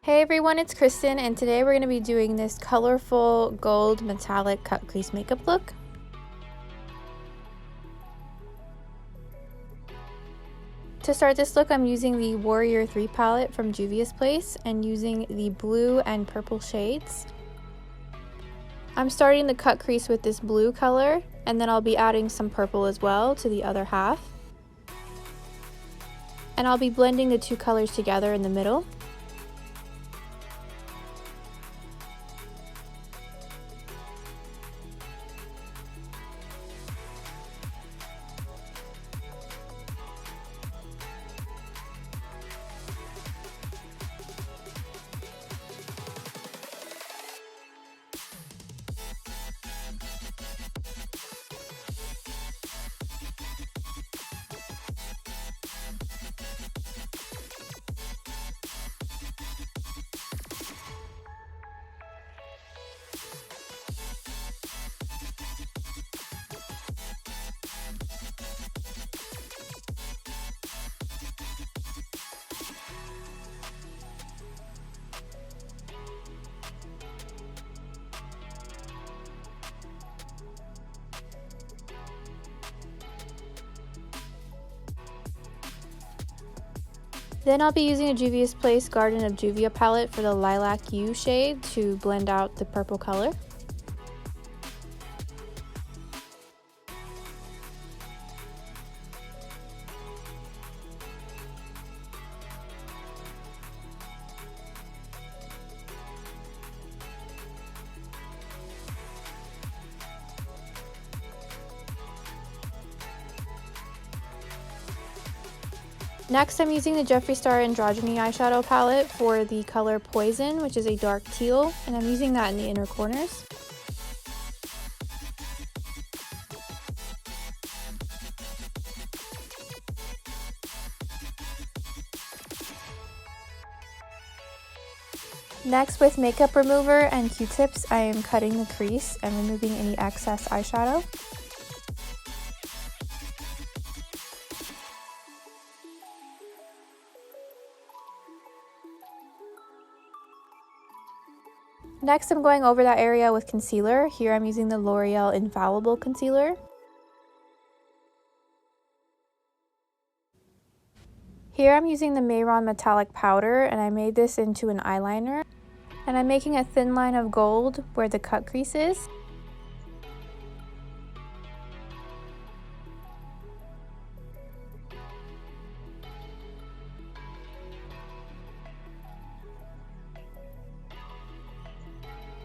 Hey everyone, it's Kristen, and today we're going to be doing this colorful gold metallic cut crease makeup look. To start this look, I'm using the Warrior 3 palette from Juvia's Place and using the blue and purple shades. I'm starting the cut crease with this blue color, and then I'll be adding some purple as well to the other half. And I'll be blending the two colors together in the middle. Then I'll be using a Juvia's Place Garden of Juvia Palette for the Lilac U shade to blend out the purple color. Next, I'm using the Jeffree Star Androgyny Eyeshadow Palette for the color Poison, which is a dark teal, and I'm using that in the inner corners. Next, with makeup remover and Q-tips, I am cutting the crease and removing any excess eyeshadow. Next, I'm going over that area with concealer. Here I'm using the Loreal Infallible Concealer. Here I'm using the Mehron Metallic Powder, and I made this into an eyeliner. And I'm making a thin line of gold where the cut crease is.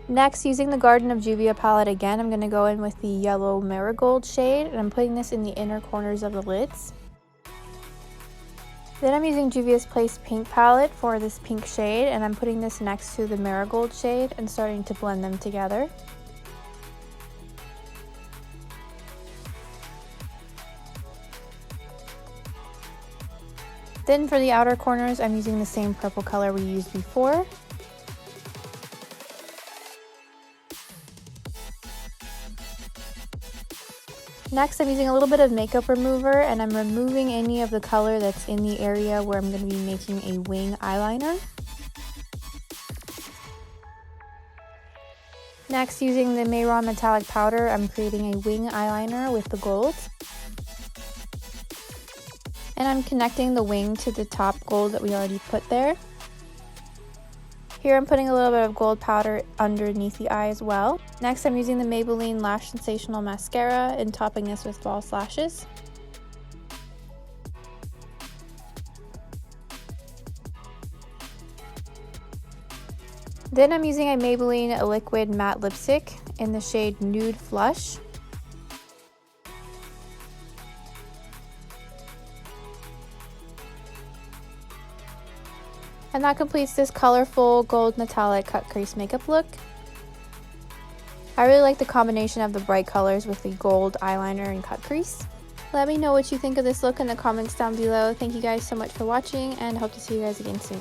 Next, using the Garden of Juvia Palette again, I'm going to go in with the yellow Marigold shade, and I'm putting this in the inner corners of the lids. Then I'm using Juvia's Place Pink Palette for this pink shade, and I'm putting this next to the Marigold shade and starting to blend them together. Then for the outer corners, I'm using the same purple color we used before. Next, I'm using a little bit of makeup remover, and I'm removing any of the color that's in the area where I'm going to be making a wing eyeliner. Next, using the Mehron Metallic Powder, I'm creating a wing eyeliner with the gold. And I'm connecting the wing to the top gold that we already put there. Here I'm putting a little bit of gold powder underneath the eye as well. Next, I'm using the Maybelline Lash Sensational Mascara and topping this with false lashes. Then I'm using a Maybelline liquid matte lipstick in the shade Nude Flush. And that completes this colorful gold metallic cut crease makeup look. I really like the combination of the bright colors with the gold eyeliner and cut crease. Let me know what you think of this look in the comments down below. Thank you guys so much for watching, and hope to see you guys again soon.